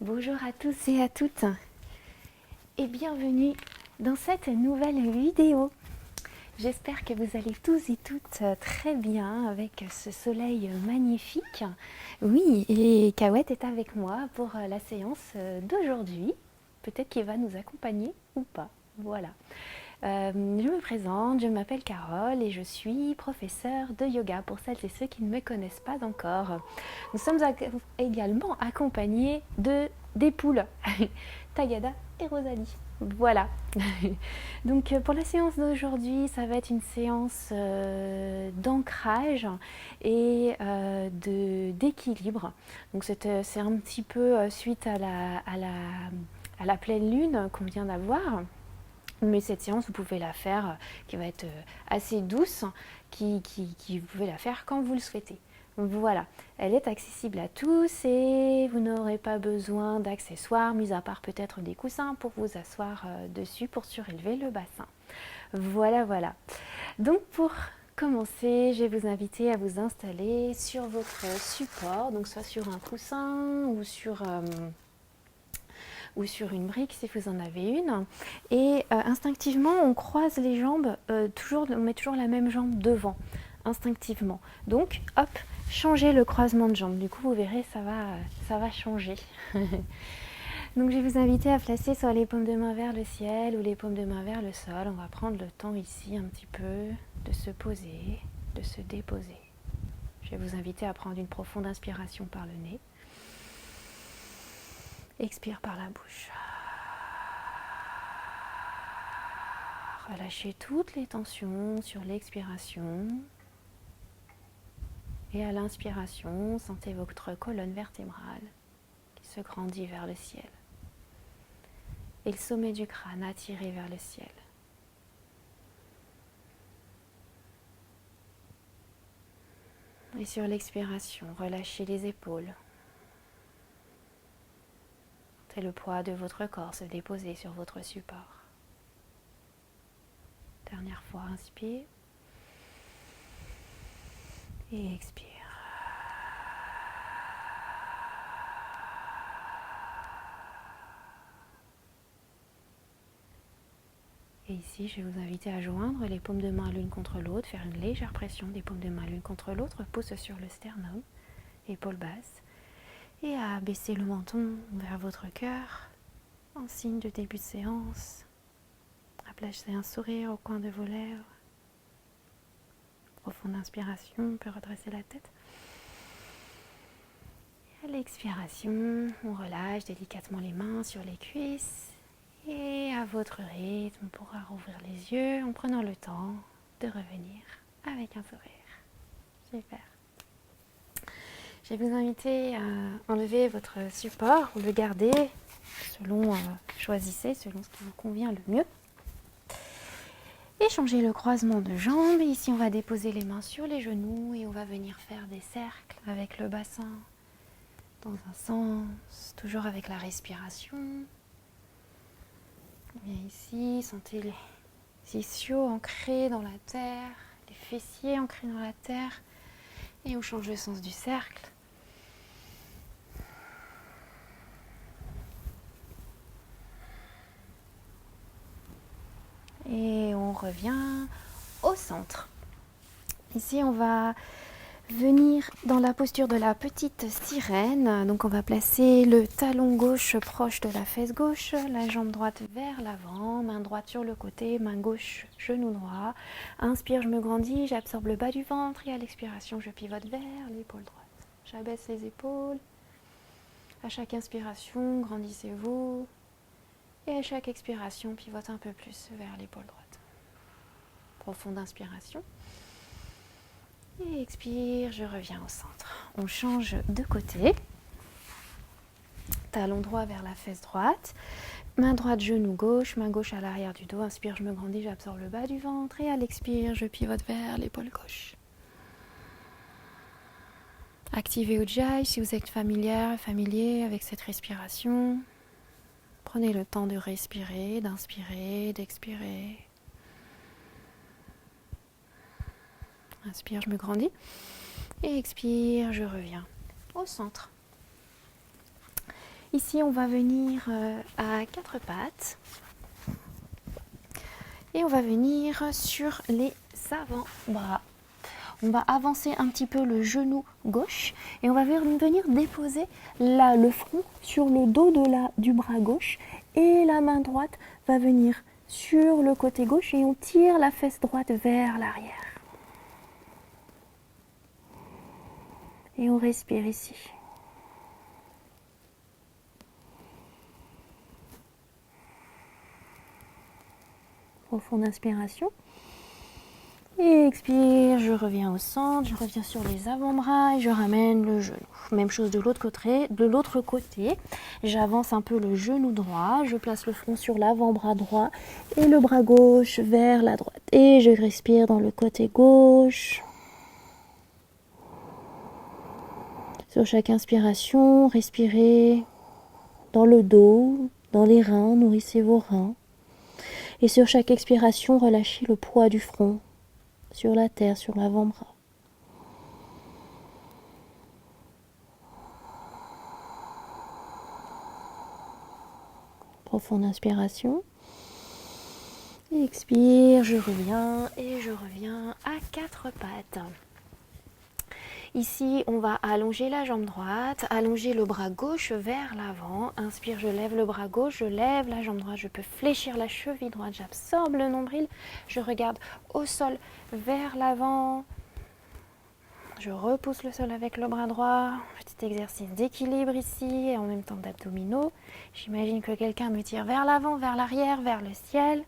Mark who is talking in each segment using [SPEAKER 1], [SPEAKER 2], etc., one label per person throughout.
[SPEAKER 1] Bonjour à tous et à toutes et bienvenue dans cette nouvelle vidéo. J'espère que vous allez tous et toutes très bien avec ce soleil magnifique. Oui, et Kawet est avec moi pour la séance d'aujourd'hui. Peut-être qu'il va nous accompagner ou pas. Voilà. Je me présente, je m'appelle Carole et je suis professeure de yoga pour celles et ceux qui ne me connaissent pas encore. Nous sommes également accompagnés des poules, Tagada et Rosalie. Voilà. Donc pour la séance d'aujourd'hui, ça va être une séance d'ancrage et d'équilibre. Donc c'est un petit peu suite à la pleine lune qu'on vient d'avoir. Mais cette séance, vous pouvez la faire, qui va être assez douce, vous pouvez la faire quand vous le souhaitez. Voilà, elle est accessible à tous et vous n'aurez pas besoin d'accessoires, mis à part peut-être des coussins pour vous asseoir dessus pour surélever le bassin. Voilà, voilà. Donc pour commencer, je vais vous inviter à vous installer sur votre support, donc soit sur un coussin ou sur une brique si vous en avez une. Et instinctivement, on croise les jambes, on met toujours la même jambe devant, instinctivement. Donc, hop, changez le croisement de jambes. Du coup, vous verrez, ça va changer. Donc, je vais vous inviter à placer soit les paumes de main vers le ciel ou les paumes de main vers le sol. On va prendre le temps ici un petit peu de se poser, de se déposer. Je vais vous inviter à prendre une profonde inspiration par le nez. Expire par la bouche. Relâchez toutes les tensions sur l'expiration. Et à l'inspiration, sentez votre colonne vertébrale qui se grandit vers le ciel. Et le sommet du crâne attiré vers le ciel. Et sur l'expiration, relâchez les épaules. Sentez le poids de votre corps se déposer sur votre support. Dernière fois, inspire. Et expire. Et ici, je vais vous inviter à joindre les paumes de main l'une contre l'autre, faire une légère pression des paumes de main l'une contre l'autre, pouce sur le sternum, épaules basses, et à baisser le menton vers votre cœur, en signe de début de séance, à placer un sourire au coin de vos lèvres. Profonde inspiration, on peut redresser la tête. Et à l'expiration, on relâche délicatement les mains sur les cuisses. Et à votre rythme, on pourra rouvrir les yeux en prenant le temps de revenir avec un sourire. Super. Je vais vous inviter à enlever votre support ou le garder choisissez selon ce qui vous convient le mieux. Et changez le croisement de jambes. Ici, on va déposer les mains sur les genoux et on va venir faire des cercles avec le bassin dans un sens, toujours avec la respiration. Bien ici, sentez les ischios ancrés dans la terre, les fessiers ancrés dans la terre. Et on change le sens du cercle. Et on revient au centre. Ici, on va venir dans la posture de la petite sirène. Donc on va placer le talon gauche proche de la fesse gauche, la jambe droite vers l'avant, main droite sur le côté, main gauche, genou droit. Inspire, je me grandis, j'absorbe le bas du ventre et à l'expiration, je pivote vers l'épaule droite. J'abaisse les épaules. À chaque inspiration, grandissez-vous. Et à chaque expiration, pivote un peu plus vers l'épaule droite. Profonde inspiration. Et expire, je reviens au centre. On change de côté. Talon droit vers la fesse droite. Main droite, genou gauche, main gauche à l'arrière du dos. Inspire, je me grandis, j'absorbe le bas du ventre. Et à l'expire, je pivote vers l'épaule gauche. Activez Ujjayi si vous êtes familier avec cette respiration. Prenez le temps de respirer, d'inspirer, d'expirer. Inspire, je me grandis. Et expire, je reviens au centre. Ici, on va venir à quatre pattes. Et on va venir sur les avant-bras. On va avancer un petit peu le genou gauche et on va venir déposer le front sur le dos du bras gauche et la main droite va venir sur le côté gauche et on tire la fesse droite vers l'arrière. Et on respire ici. Profonde inspiration. Et expire, je reviens au centre, je reviens sur les avant-bras et je ramène le genou. Même chose de l'autre côté. J'avance un peu le genou droit, je place le front sur l'avant-bras droit et le bras gauche vers la droite. Et je respire dans le côté gauche. Sur chaque inspiration, respirez dans le dos, dans les reins, nourrissez vos reins. Et sur chaque expiration, relâchez le poids du front sur la terre, sur l'avant-bras. Profonde inspiration. Et expire, je reviens et je reviens à quatre pattes. Ici, on va allonger la jambe droite, allonger le bras gauche vers l'avant. Inspire, je lève le bras gauche, je lève la jambe droite, je peux fléchir la cheville droite, j'absorbe le nombril, je regarde au sol vers l'avant. Je repousse le sol avec le bras droit. Petit exercice d'équilibre ici et en même temps d'abdominaux. J'imagine que quelqu'un me tire vers l'avant, vers l'arrière, vers le ciel.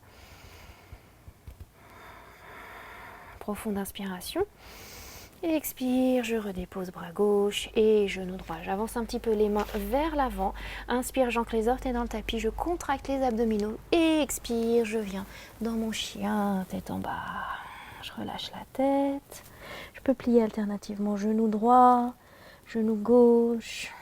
[SPEAKER 1] Profonde inspiration. Et expire, je redépose bras gauche et genou droit. J'avance un petit peu les mains vers l'avant. Inspire, j'ancre les orteils dans le tapis, je contracte les abdominaux. Et expire, je viens dans mon chien, tête en bas. Je relâche la tête. Je peux plier alternativement genou droit, genou gauche.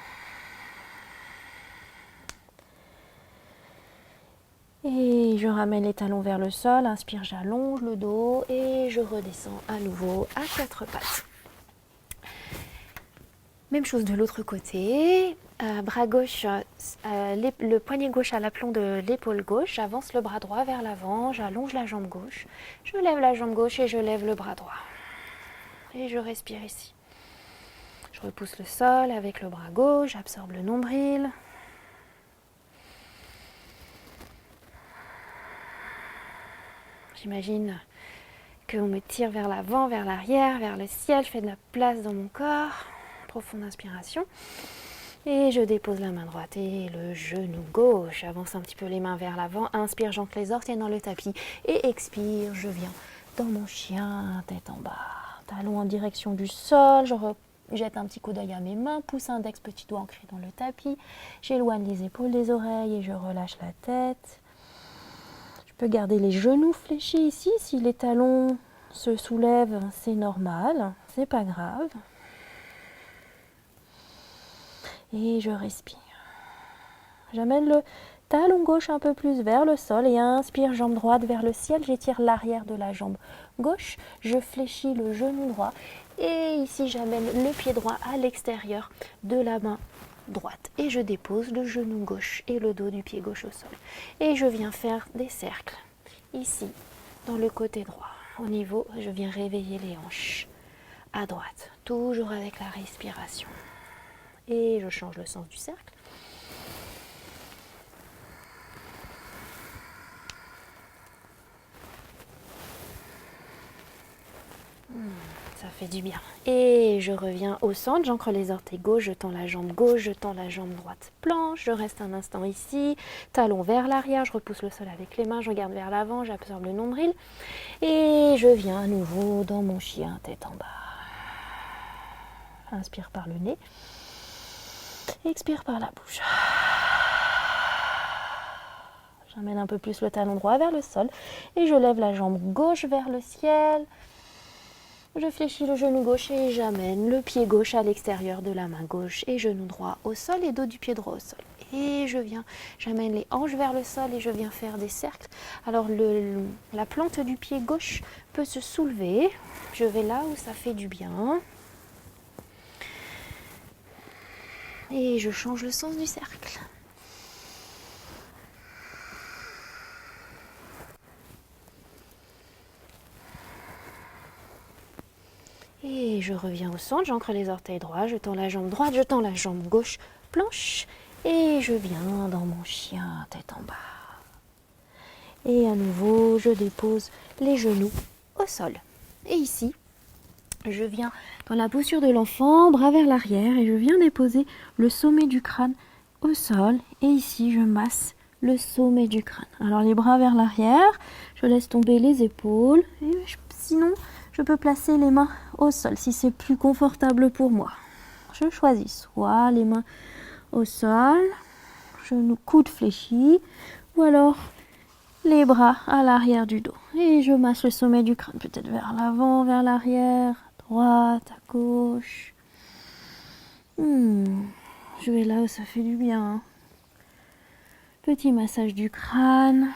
[SPEAKER 1] Et je ramène les talons vers le sol. Inspire, j'allonge le dos et je redescends à nouveau à quatre pattes. Même chose de l'autre côté. Bras gauche, le poignet gauche à l'aplomb de l'épaule gauche. J'avance le bras droit vers l'avant. J'allonge la jambe gauche. Je lève la jambe gauche et je lève le bras droit. Et je respire ici. Je repousse le sol avec le bras gauche. J'absorbe le nombril. J'imagine qu'on me tire vers l'avant, vers l'arrière, vers le ciel. Je fais de la place dans mon corps. Profonde inspiration. Et je dépose la main droite et le genou gauche. J'avance un petit peu les mains vers l'avant. Inspire, j'ancre les orteils dans le tapis. Et expire, je viens dans mon chien, tête en bas. Talons en direction du sol. Je jette un petit coup d'œil à mes mains. Pouce index, petit doigt ancré dans le tapis. J'éloigne les épaules des oreilles et je relâche la tête. Je peux garder les genoux fléchis ici. Si les talons se soulèvent, c'est normal. C'est pas grave. Et je respire. J'amène le talon gauche un peu plus vers le sol et inspire, jambe droite vers le ciel. J'étire l'arrière de la jambe gauche. Je fléchis le genou droit. Et ici, j'amène le pied droit à l'extérieur de la main droite. Et je dépose le genou gauche et le dos du pied gauche au sol. Et je viens faire des cercles. Ici, dans le côté droit. Au niveau, je viens réveiller les hanches. À droite, toujours avec la respiration. Et je change le sens du cercle. Ça fait du bien. Et je reviens au centre, j'ancre les orteils gauche, je tends la jambe gauche, je tends la jambe droite planche, je reste un instant ici, talon vers l'arrière, je repousse le sol avec les mains, je regarde vers l'avant, j'absorbe le nombril. Et je viens à nouveau dans mon chien, tête en bas. Inspire par le nez. Expire par la bouche. J'amène un peu plus le talon droit vers le sol et je lève la jambe gauche vers le ciel. Je fléchis le genou gauche et j'amène le pied gauche à l'extérieur de la main gauche et genou droit au sol et dos du pied droit au sol. Et j'amène les hanches vers le sol et je viens faire des cercles. Alors la plante du pied gauche peut se soulever. Je vais là où ça fait du bien. Et je change le sens du cercle. Et je reviens au centre, j'ancre les orteils droits, je tends la jambe droite, je tends la jambe gauche, planche. Et je viens dans mon chien tête en bas. Et à nouveau, je dépose les genoux au sol. Et ici, je viens dans la posture de l'enfant, bras vers l'arrière, et je viens déposer le sommet du crâne au sol. Et ici, je masse le sommet du crâne. Alors les bras vers l'arrière, je laisse tomber les épaules. Et sinon, je peux placer les mains au sol si c'est plus confortable pour moi. Je choisis soit les mains au sol, genoux coudes fléchis, ou alors les bras à l'arrière du dos. Et je masse le sommet du crâne, peut-être vers l'avant, vers l'arrière, à droite, à gauche. Je vais là où ça fait du bien. Petit massage du crâne.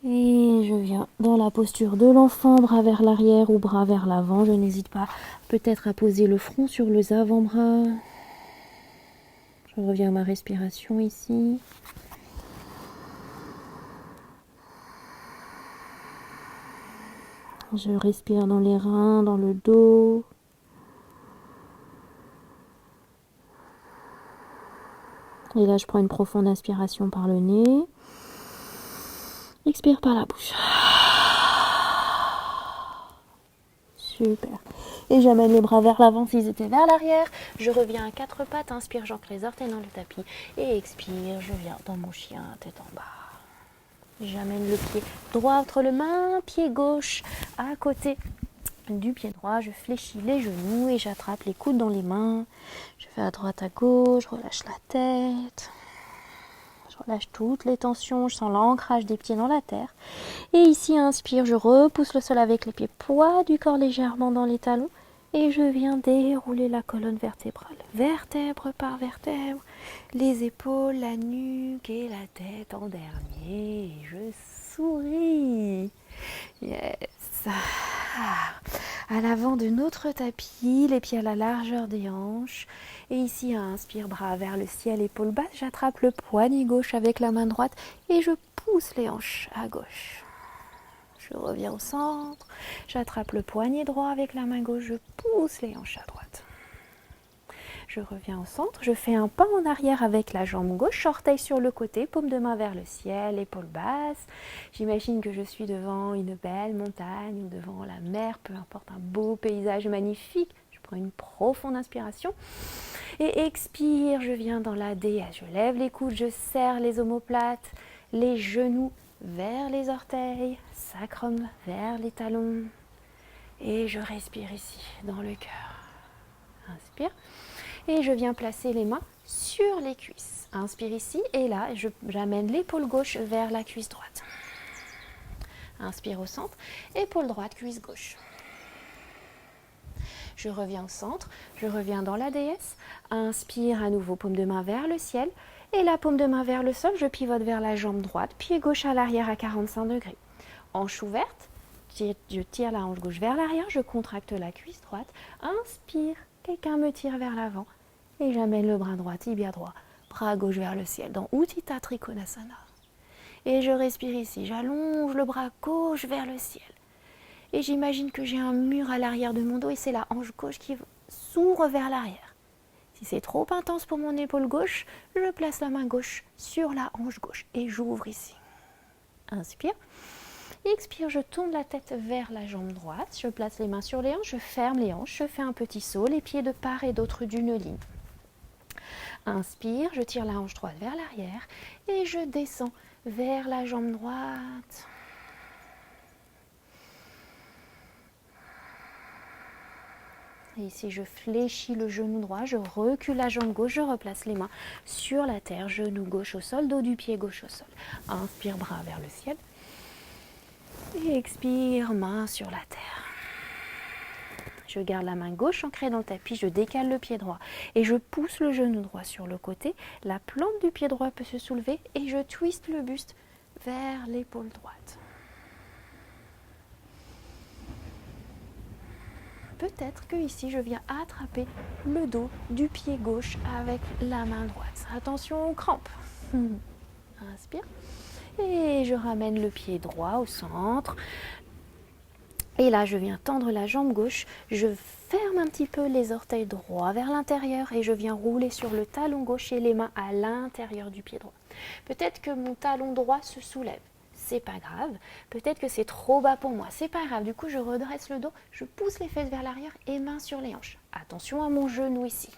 [SPEAKER 1] Et je viens dans la posture de l'enfant, bras vers l'arrière ou bras vers l'avant. Je n'hésite pas peut-être à poser le front sur les avant-bras. Je reviens à ma respiration ici. Je respire dans les reins, dans le dos. Et là, je prends une profonde inspiration par le nez. Expire par la bouche. Super. Et j'amène les bras vers l'avant s'ils étaient vers l'arrière. Je reviens à quatre pattes. Inspire, j'ancre les orteils dans le tapis. Et expire, je viens dans mon chien, tête en bas. J'amène le pied droit entre les mains, pied gauche à côté du pied droit. Je fléchis les genoux et j'attrape les coudes dans les mains. Je fais à droite, à gauche, je relâche la tête. Je relâche toutes les tensions, je sens l'ancrage des pieds dans la terre. Et ici, inspire, je repousse le sol avec les pieds, poids du corps légèrement dans les talons. Et je viens dérouler la colonne vertébrale, vertèbre par vertèbre, les épaules, la nuque et la tête en dernier. Et je souris. Yes. À l'avant de notre tapis, les pieds à la largeur des hanches. Et ici, inspire, bras vers le ciel, épaules basses. J'attrape le poignet gauche avec la main droite et je pousse les hanches à gauche. Je reviens au centre, j'attrape le poignet droit avec la main gauche, je pousse les hanches à droite. Je reviens au centre, je fais un pas en arrière avec la jambe gauche, orteil sur le côté, paume de main vers le ciel, épaules basses. J'imagine que je suis devant une belle montagne ou devant la mer, peu importe, un beau paysage magnifique. Je prends une profonde inspiration et expire, je viens dans la déesse. Je lève les coudes, je serre les omoplates, les genoux vers les orteils, sacrum vers les talons. Et je respire ici, dans le cœur. Inspire. Et je viens placer les mains sur les cuisses. Inspire ici et là, j'amène l'épaule gauche vers la cuisse droite. Inspire au centre, épaule droite, cuisse gauche. Je reviens au centre, je reviens dans la déesse. Inspire à nouveau, paume de main vers le ciel. Et la paume de main vers le sol, je pivote vers la jambe droite, pied gauche à l'arrière à 45 degrés. Hanche ouverte, je tire la hanche gauche vers l'arrière, je contracte la cuisse droite. Inspire, quelqu'un me tire vers l'avant. Et j'amène le bras droit, tibia droit, bras gauche vers le ciel, dans Utthita Trikonasana. Et je respire ici, j'allonge le bras gauche vers le ciel. Et j'imagine que j'ai un mur à l'arrière de mon dos et c'est la hanche gauche qui s'ouvre vers l'arrière. Si c'est trop intense pour mon épaule gauche, je place la main gauche sur la hanche gauche et j'ouvre ici. Inspire. Expire, je tourne la tête vers la jambe droite. Je place les mains sur les hanches, je ferme les hanches, je fais un petit saut, les pieds de part et d'autre d'une ligne. Inspire, je tire la hanche droite vers l'arrière et je descends vers la jambe droite. Et ici, je fléchis le genou droit, je recule la jambe gauche, je replace les mains sur la terre, genou gauche au sol, dos du pied gauche au sol. Inspire, bras vers le ciel. Et expire, main sur la terre. Je garde la main gauche ancrée dans le tapis, je décale le pied droit et je pousse le genou droit sur le côté. La plante du pied droit peut se soulever et je twiste le buste vers l'épaule droite. Peut-être que ici je viens attraper le dos du pied gauche avec la main droite. Attention aux crampes. Inspire. Et je ramène le pied droit au centre. Et là, je viens tendre la jambe gauche, je ferme un petit peu les orteils droits vers l'intérieur et je viens rouler sur le talon gauche et les mains à l'intérieur du pied droit. Peut-être que mon talon droit se soulève, c'est pas grave. Peut-être que c'est trop bas pour moi, c'est pas grave. Du coup, je redresse le dos, je pousse les fesses vers l'arrière et mains sur les hanches. Attention à mon genou ici.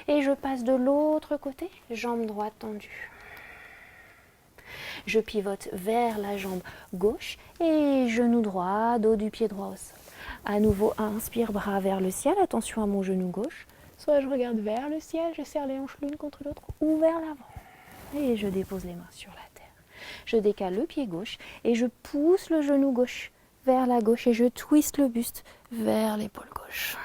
[SPEAKER 1] Et je passe de l'autre côté, jambe droite tendue. Je pivote vers la jambe gauche et genou droit, dos du pied droit au sol. À nouveau, inspire, bras vers le ciel, attention à mon genou gauche. Soit je regarde vers le ciel, je serre les hanches l'une contre l'autre ou vers l'avant. Et je dépose les mains sur la terre. Je décale le pied gauche et je pousse le genou gauche vers la gauche et je twiste le buste vers l'épaule gauche.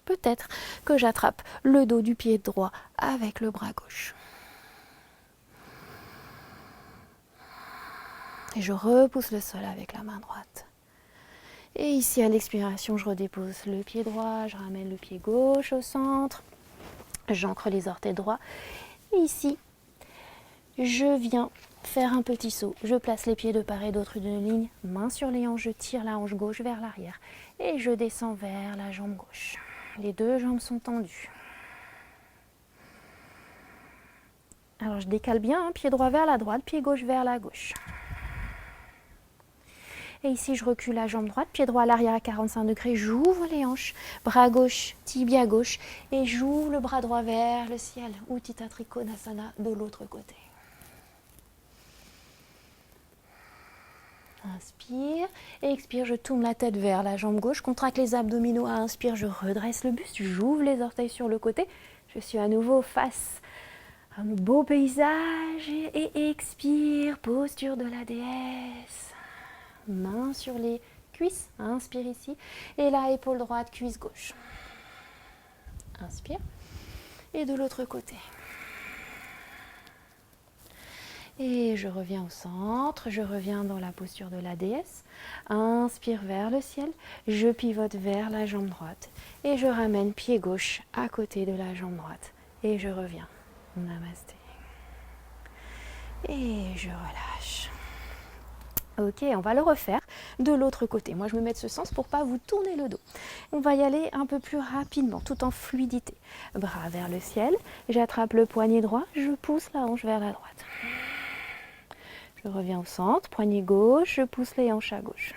[SPEAKER 1] Peut-être que j'attrape le dos du pied droit avec le bras gauche. Et je repousse le sol avec la main droite. Et ici, à l'expiration, je redépose le pied droit, je ramène le pied gauche au centre, j'ancre les orteils droits. Et ici, je viens faire un petit saut. Je place les pieds de part et d'autre d'une ligne, main sur les hanches, je tire la hanche gauche vers l'arrière. Et je descends vers la jambe gauche. Les deux jambes sont tendues. Alors je décale bien, pied droit vers la droite, pied gauche vers la gauche. Et ici, je recule la jambe droite, pied droit à l'arrière à 45 degrés, j'ouvre les hanches, bras gauche, tibia gauche, et j'ouvre le bras droit vers le ciel, Utthita Trikonasana de l'autre côté. Inspire, et expire, je tourne la tête vers la jambe gauche, contracte les abdominaux, inspire, je redresse le buste, j'ouvre les orteils sur le côté, je suis à nouveau face à mon beau paysage, et expire, posture de la déesse. Main sur les cuisses, inspire ici, et là, épaule droite, cuisse gauche. Inspire, et de l'autre côté. Et je reviens au centre, je reviens dans la posture de la déesse. Inspire vers le ciel, je pivote vers la jambe droite, et je ramène pied gauche à côté de la jambe droite, et je reviens. Namasté. Et je relâche. Ok, on va le refaire de l'autre côté. Moi, je me mets de ce sens pour ne pas vous tourner le dos. On va y aller un peu plus rapidement, tout en fluidité. Bras vers le ciel, j'attrape le poignet droit, je pousse la hanche vers la droite. Je reviens au centre, poignet gauche, je pousse les hanches à gauche.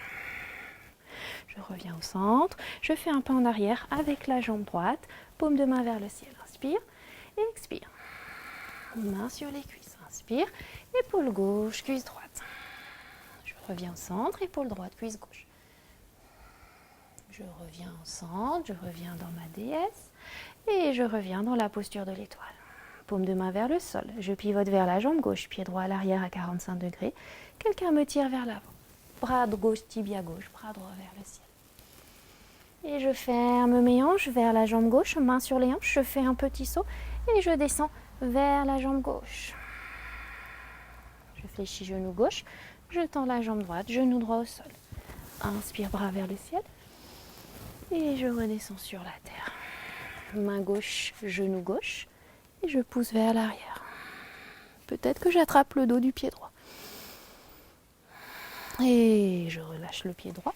[SPEAKER 1] Je reviens au centre, je fais un pas en arrière avec la jambe droite, paume de main vers le ciel. Inspire et expire. Main sur les cuisses. Inspire, épaule gauche, cuisse droite. Reviens au centre, épaule droite, cuisse gauche. Je reviens au centre, je reviens dans ma déesse et je reviens dans la posture de l'étoile. Paume de main vers le sol, je pivote vers la jambe gauche, pied droit à l'arrière à 45 degrés. Quelqu'un me tire vers l'avant. Bras gauche, tibia gauche, bras droit vers le ciel. Et je ferme mes hanches vers la jambe gauche, main sur les hanches, je fais un petit saut et je descends vers la jambe gauche. Je fléchis genou gauche. Je tends la jambe droite, genou droit au sol. Inspire, bras vers le ciel. Et je redescends sur la terre. Main gauche, genou gauche. Et je pousse vers l'arrière. Peut-être que j'attrape le dos du pied droit. Et je relâche le pied droit.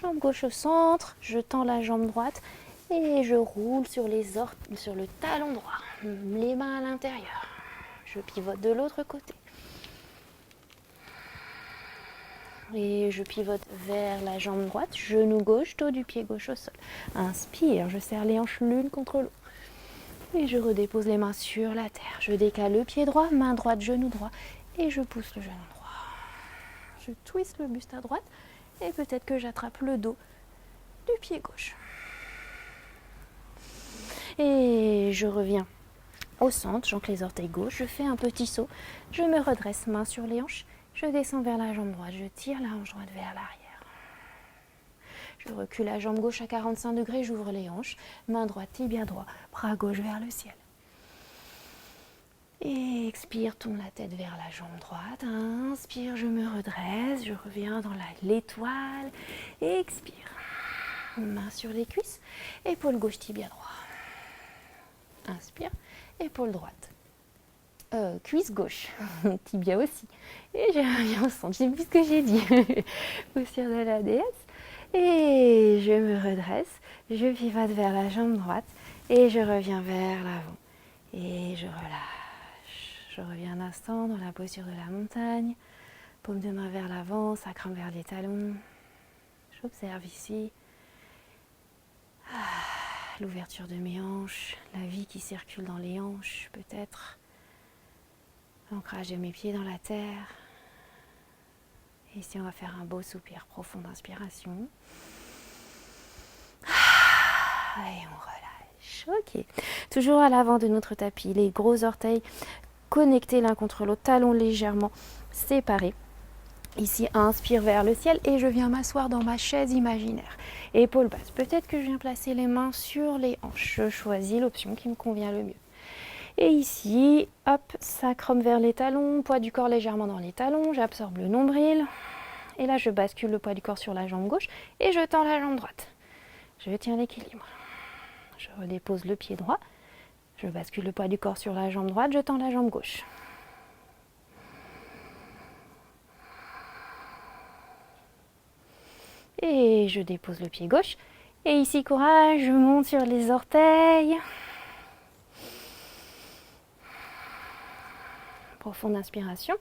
[SPEAKER 1] Jambe gauche au centre. Je tends la jambe droite. Et je roule sur le talon droit. Les mains à l'intérieur. Je pivote de l'autre côté. Et je pivote vers la jambe droite, genou gauche, dos du pied gauche au sol. Inspire, je serre les hanches l'une contre l'autre. Et je redépose les mains sur la terre. Je décale le pied droit, main droite, genou droit. Et je pousse le genou droit. Je twiste le buste à droite. Et peut-être que j'attrape le dos du pied gauche. Et je reviens au centre, j'ancre les orteils gauche. Je fais un petit saut. Je me redresse, main sur les hanches. Je descends vers la jambe droite, je tire la hanche droite vers l'arrière. Je recule la jambe gauche à 45 degrés, j'ouvre les hanches, main droite, tibia droit, bras gauche vers le ciel. Et expire, tourne la tête vers la jambe droite. Inspire, je me redresse, je reviens dans l'étoile. Expire. Main sur les cuisses, épaule gauche, tibia droit. Inspire, épaule droite. cuisse gauche, tibia aussi. Et je reviens au centre, je sais plus ce que j'ai dit. Posture de la déesse. Et je me redresse, je pivote vers la jambe droite et je reviens vers l'avant. Et je relâche. Je reviens un instant dans la posture de la montagne. Paume de main vers l'avant, sacrum vers les talons. J'observe ici l'ouverture de mes hanches, la vie qui circule dans les hanches peut-être. L'ancrage de mes pieds dans la terre. Et ici on va faire un beau soupir profond d'inspiration. Et on relâche. Ok. Toujours à l'avant de notre tapis, les gros orteils connectés l'un contre l'autre, talons légèrement séparés. Ici, inspire vers le ciel et je viens m'asseoir dans ma chaise imaginaire. Épaules basses. Peut-être que je viens placer les mains sur les hanches. Je choisis l'option qui me convient le mieux. Et ici, hop, sacrum vers les talons, poids du corps légèrement dans les talons. J'absorbe le nombril. Et là, je bascule le poids du corps sur la jambe gauche et je tends la jambe droite. Je tiens l'équilibre. Je redépose le pied droit. Je bascule le poids du corps sur la jambe droite. Je tends la jambe gauche. Et je dépose le pied gauche. Et ici, courage, je monte sur les orteils. Profonde inspiration.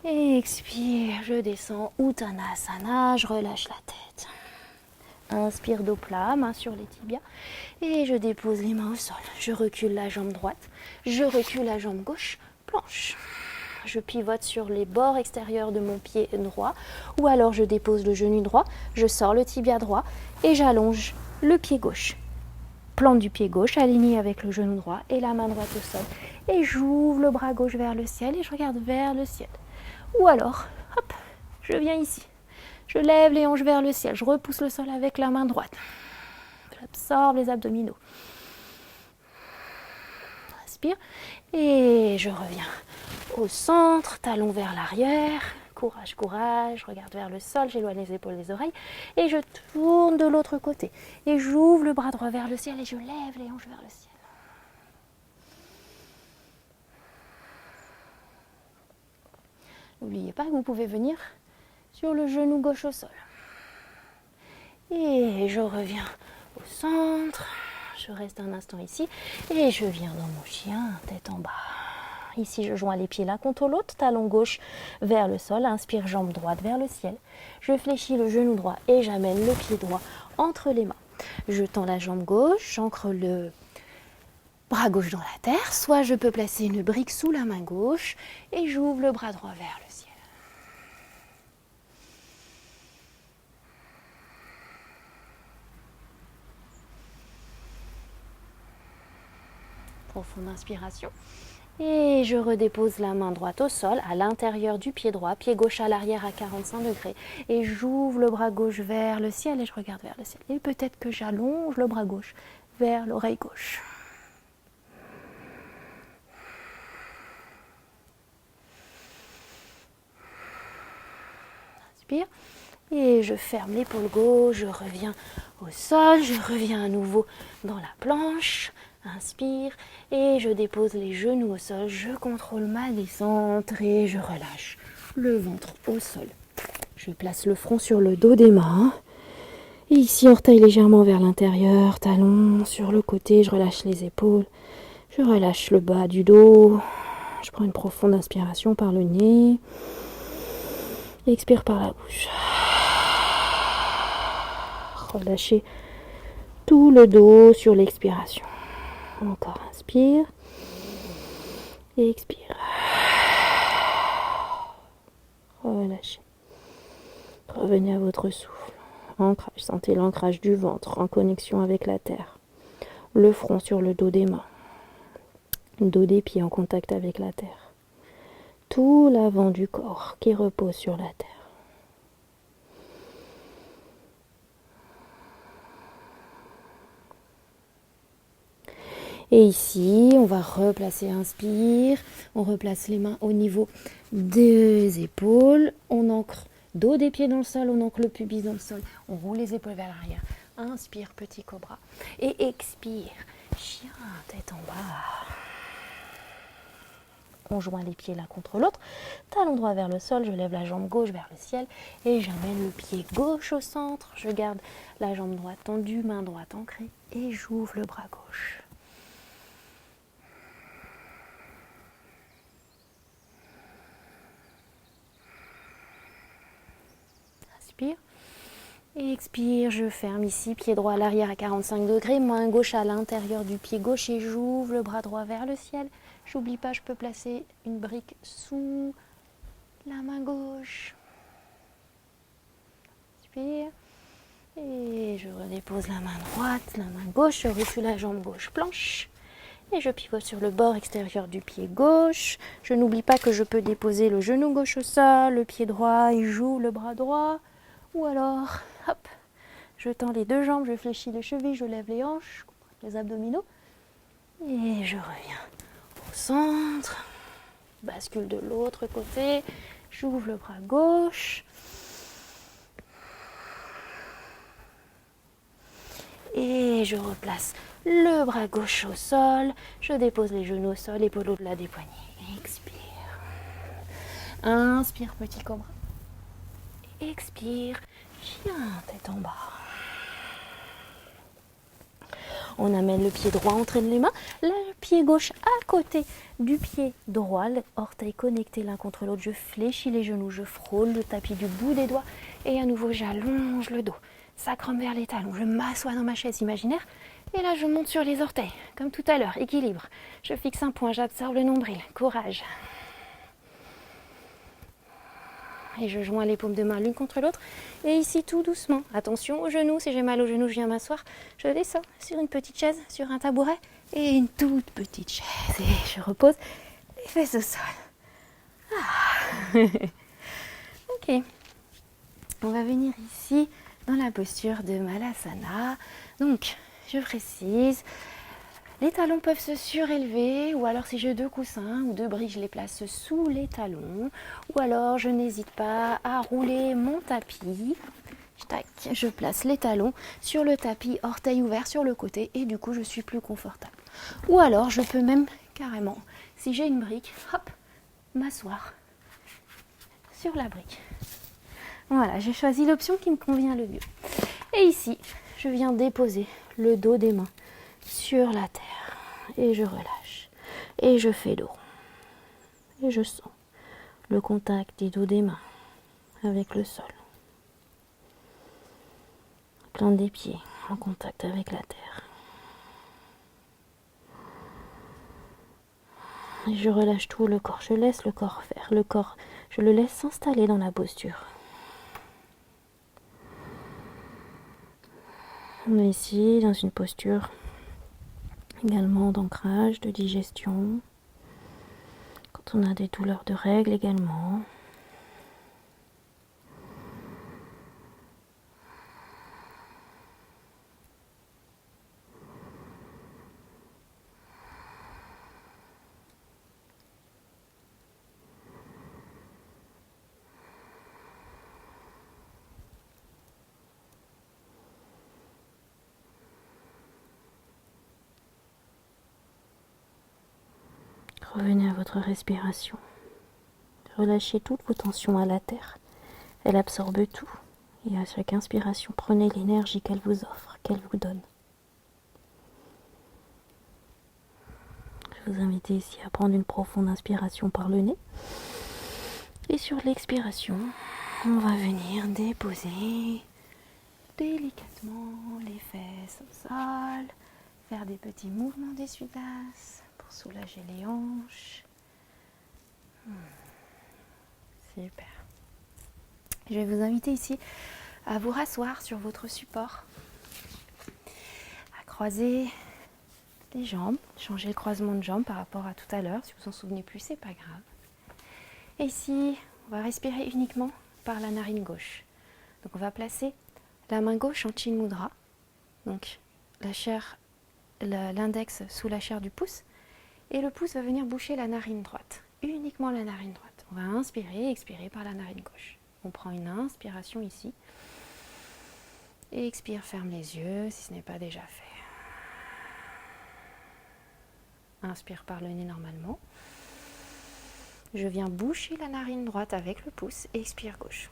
[SPEAKER 1] Et expire, je descends, Uttanasana, je relâche la tête. Inspire dos plat, main sur les tibias. Et je dépose les mains au sol. Je recule la jambe droite, je recule la jambe gauche, planche. Je pivote sur les bords extérieurs de mon pied droit. Ou alors je dépose le genou droit, je sors le tibia droit et j'allonge le pied gauche. Plante du pied gauche aligné avec le genou droit et la main droite au sol. Et j'ouvre le bras gauche vers le ciel et je regarde vers le ciel. Ou alors, hop, je viens ici. Je lève les hanches vers le ciel. Je repousse le sol avec la main droite. J'absorbe les abdominaux. Respire. Et je reviens au centre, talon vers l'arrière. Courage, courage. Je regarde vers le sol. J'éloigne les épaules des oreilles. Et je tourne de l'autre côté. Et j'ouvre le bras droit vers le ciel et je lève les hanches vers le ciel. N'oubliez pas que vous pouvez venir sur le genou gauche au sol. Et je reviens au centre. Je reste un instant ici. Et je viens dans mon chien, tête en bas. Ici, je joins les pieds l'un contre l'autre. Talon gauche vers le sol. Inspire, jambe droite vers le ciel. Je fléchis le genou droit et j'amène le pied droit entre les mains. Je tends la jambe gauche. J'ancre le bras gauche dans la terre. Soit je peux placer une brique sous la main gauche. Et j'ouvre le bras droit vers le ciel. Profonde inspiration. Et je redépose la main droite au sol, à l'intérieur du pied droit, pied gauche à l'arrière à 45 degrés. Et j'ouvre le bras gauche vers le ciel et je regarde vers le ciel. Et peut-être que j'allonge le bras gauche vers l'oreille gauche. Inspire. Et je ferme l'épaule gauche, je reviens au sol, je reviens à nouveau dans la planche. Inspire et je dépose les genoux au sol, je contrôle ma descente et je relâche le ventre au sol. Je place le front sur le dos des mains. Et ici, orteil légèrement vers l'intérieur, talon sur le côté, je relâche les épaules, je relâche le bas du dos. Je prends une profonde inspiration par le nez. Expire par la bouche. Relâchez tout le dos sur l'expiration. Encore inspire et expire. Relâchez. Revenez à votre souffle. Ancrage. Sentez l'ancrage du ventre en connexion avec la terre. Le front sur le dos des mains. Le dos des pieds en contact avec la terre. Tout l'avant du corps qui repose sur la terre. Et ici, on va replacer, inspire, on replace les mains au niveau des épaules, on ancre dos des pieds dans le sol, on ancre le pubis dans le sol, on roule les épaules vers l'arrière, inspire, petit cobra, et expire, chien, tête en bas. On joint les pieds l'un contre l'autre. Talon droit vers le sol, je lève la jambe gauche vers le ciel et j'amène le pied gauche au centre. Je garde la jambe droite tendue, main droite ancrée et j'ouvre le bras gauche. Inspire. Et expire, je ferme ici, pied droit à l'arrière à 45 degrés, main gauche à l'intérieur du pied gauche et j'ouvre le bras droit vers le ciel. J'oublie pas, je peux placer une brique sous la main gauche. Inspire. Et je redépose la main droite, la main gauche, je reçois la jambe gauche planche. Et je pivote sur le bord extérieur du pied gauche. Je n'oublie pas que je peux déposer le genou gauche au sol, le pied droit et j'ouvre le bras droit. Ou alors, hop, je tends les deux jambes, je fléchis les chevilles, je lève les hanches, les abdominaux. Et je reviens au centre. Bascule de l'autre côté. J'ouvre le bras gauche. Et je replace le bras gauche au sol. Je dépose les genoux au sol, épaule au-delà des poignets. Expire. Inspire, petit cobra. Expire, chien, tête en bas. On amène le pied droit, on traîne les mains. Le pied gauche à côté du pied droit. Les orteils connectés l'un contre l'autre. Je fléchis les genoux, je frôle le tapis du bout des doigts. Et à nouveau, j'allonge le dos. Sacrum vers les talons. Je m'assois dans ma chaise imaginaire. Et là, je monte sur les orteils. Comme tout à l'heure, équilibre. Je fixe un point, j'absorbe le nombril. Courage. Et je joins les paumes de main l'une contre l'autre. Et ici, tout doucement. Attention aux genoux. Si j'ai mal aux genoux, je viens m'asseoir. Je descends sur une petite chaise, sur un tabouret. Et une toute petite chaise. Et je repose les fesses au sol. Ah. Ok. On va venir ici dans la posture de Malasana. Donc, je précise. Les talons peuvent se surélever, ou alors si j'ai deux coussins ou deux briques, je les place sous les talons. Ou alors je n'hésite pas à rouler mon tapis. Tac, je place les talons sur le tapis, orteils ouverts sur le côté et du coup je suis plus confortable. Ou alors je peux même carrément, si j'ai une brique, hop, m'asseoir sur la brique. Voilà, j'ai choisi l'option qui me convient le mieux. Et ici, je viens déposer le dos des mains sur la terre et je relâche et je fais le rond et je sens le contact des dos des mains avec le sol, plante des pieds en contact avec la terre et je relâche tout le corps, je laisse le corps faire, le corps je le laisse s'installer dans la posture. On est ici dans une posture également d'ancrage, de digestion, quand on a des douleurs de règles également. Revenez à votre respiration. Relâchez toutes vos tensions à la terre. Elle absorbe tout. Et à chaque inspiration, prenez l'énergie qu'elle vous offre, qu'elle vous donne. Je vous invite ici à prendre une profonde inspiration par le nez. Et sur l'expiration, on va venir déposer délicatement les fesses au sol. Faire des petits mouvements d'essuie-glace pour soulager les hanches. Super. Je vais vous inviter ici à vous rasseoir sur votre support, à croiser les jambes, changer le croisement de jambes par rapport à tout à l'heure. Si vous vous en souvenez plus, c'est pas grave. Et ici, on va respirer uniquement par la narine gauche. Donc on va placer la main gauche en Chin Mudra, donc la chair, l'index sous la chair du pouce, et le pouce va venir boucher la narine droite, uniquement la narine droite. On va inspirer et expirer par la narine gauche. On prend une inspiration ici, et expire, ferme les yeux si ce n'est pas déjà fait. Inspire par le nez normalement. Je viens boucher la narine droite avec le pouce et expire gauche.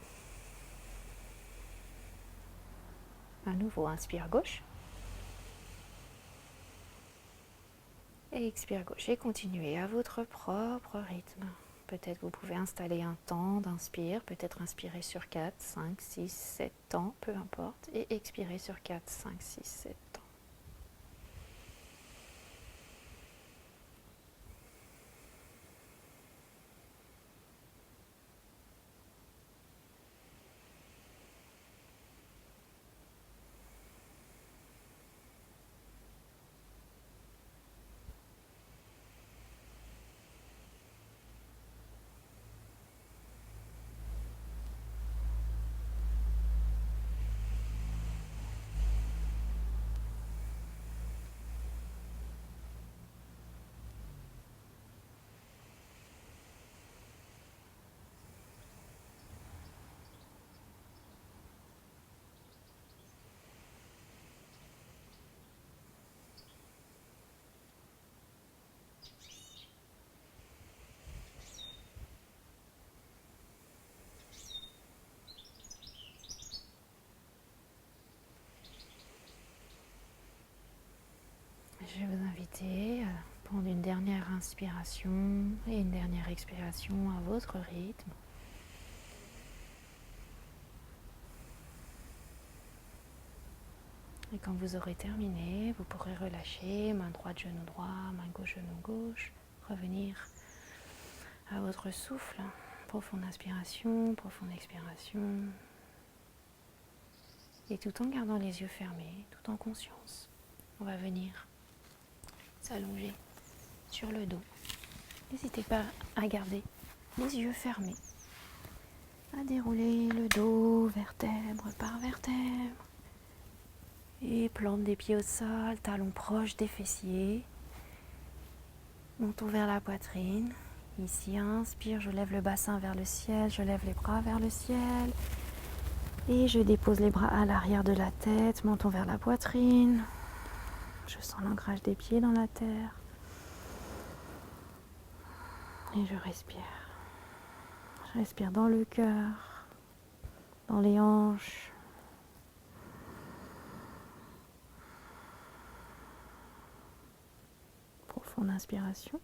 [SPEAKER 1] À nouveau, inspire gauche. Et expire gauche. Et continuez à votre propre rythme. Peut-être vous pouvez installer un temps d'inspire, peut-être inspirer sur 4, 5, 6, 7 temps, peu importe. Et expirer sur 4, 5, 6, 7 temps. Je vais vous inviter à prendre une dernière inspiration et une dernière expiration à votre rythme. Et quand vous aurez terminé, vous pourrez relâcher main droite, genou droit, main gauche, genou gauche, revenir à votre souffle. Profonde inspiration, profonde expiration. Et tout en gardant les yeux fermés, tout en conscience, on va venir s'allonger sur le dos. N'hésitez pas à garder les yeux fermés, à dérouler le dos vertèbre par vertèbre. Et plante des pieds au sol, talons proches des fessiers. Montons vers la poitrine. Ici, inspire, je lève le bassin vers le ciel, je lève les bras vers le ciel. Et je dépose les bras à l'arrière de la tête, montons vers la poitrine. Je sens l'ancrage des pieds dans la terre. Et je respire. Je respire dans le cœur, dans les hanches. Profonde inspiration.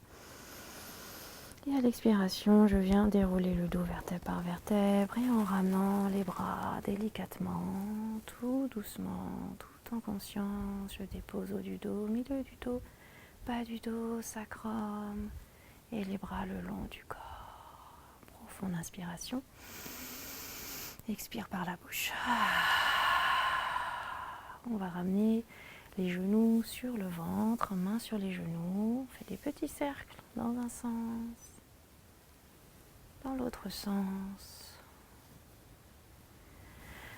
[SPEAKER 1] Et à l'expiration, je viens dérouler le dos vertèbre par vertèbre et en ramenant les bras délicatement, tout doucement, tout en conscience, je dépose haut du dos, milieu du dos, bas du dos, sacrum et les bras le long du corps. Profonde inspiration. Expire par la bouche. On va ramener les genoux sur le ventre, mains sur les genoux. On fait des petits cercles dans un sens, dans l'autre sens.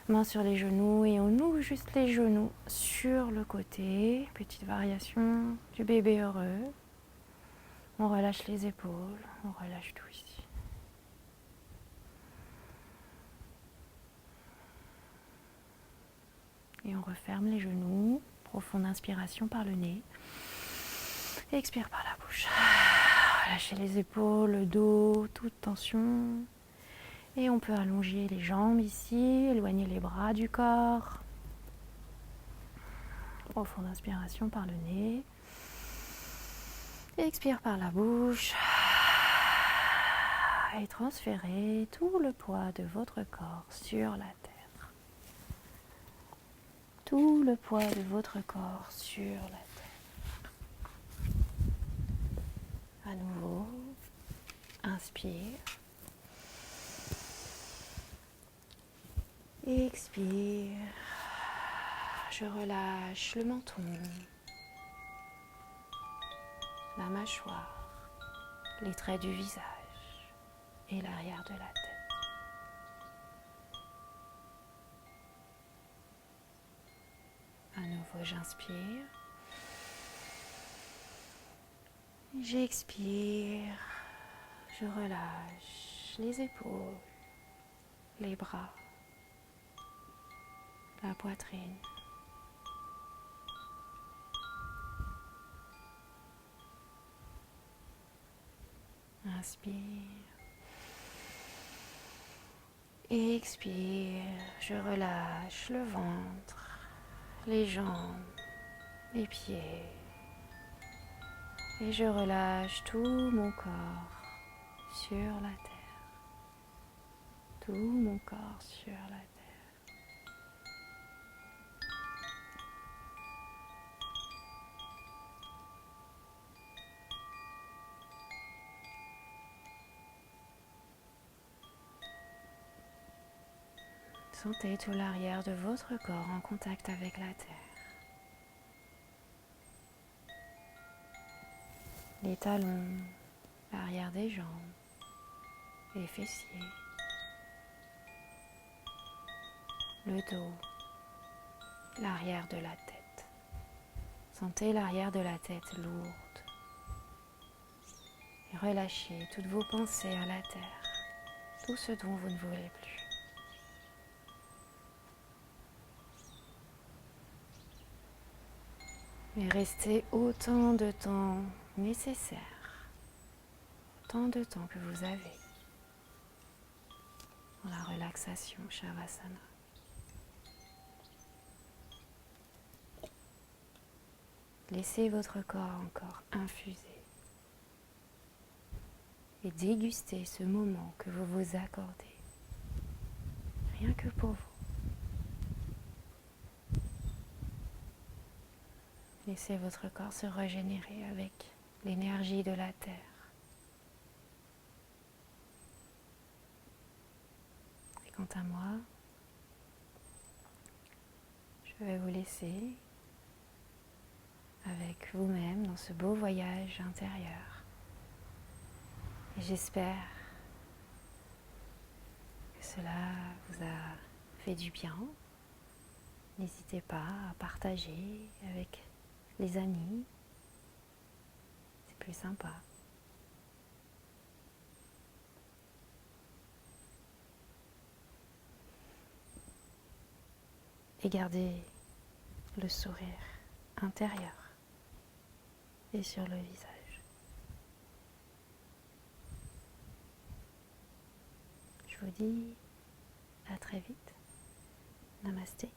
[SPEAKER 1] Mains sur les genoux et on ouvre juste les genoux sur le côté. Petite variation du bébé heureux. On relâche les épaules, on relâche tout ici. Et on referme les genoux. Profonde inspiration par le nez. Expire par la bouche. Lâchez les épaules, le dos, toute tension. Et on peut allonger les jambes ici, éloigner les bras du corps. Profonde inspiration par le nez. Expire par la bouche. Et transférez tout le poids de votre corps sur la terre. Tout le poids de votre corps sur la terre. À nouveau, inspire. Expire. Je relâche le menton, la mâchoire, les traits du visage et l'arrière de la tête. À nouveau, j'inspire. J'expire. Je relâche les épaules, les bras, la poitrine. Inspire. Expire, je relâche le ventre, les jambes, les pieds. Et je relâche tout mon corps sur la terre. Tout mon corps sur la terre. Sentez tout l'arrière de votre corps en contact avec la terre. Les talons, l'arrière des jambes, les fessiers, le dos, l'arrière de la tête. Sentez l'arrière de la tête lourde et relâchez toutes vos pensées à la terre, tout ce dont vous ne voulez plus. Et restez autant de temps nécessaire, autant de temps que vous avez dans la relaxation Shavasana. Laissez votre corps encore infuser et déguster ce moment que vous vous accordez, rien que pour vous. Laissez votre corps se régénérer avec l'énergie de la terre. Et quant à moi, je vais vous laisser avec vous-même dans ce beau voyage intérieur. Et j'espère que cela vous a fait du bien. N'hésitez pas à partager avec les amis, c'est plus sympa. Et gardez le sourire intérieur et sur le visage. Je vous dis à très vite. Namasté.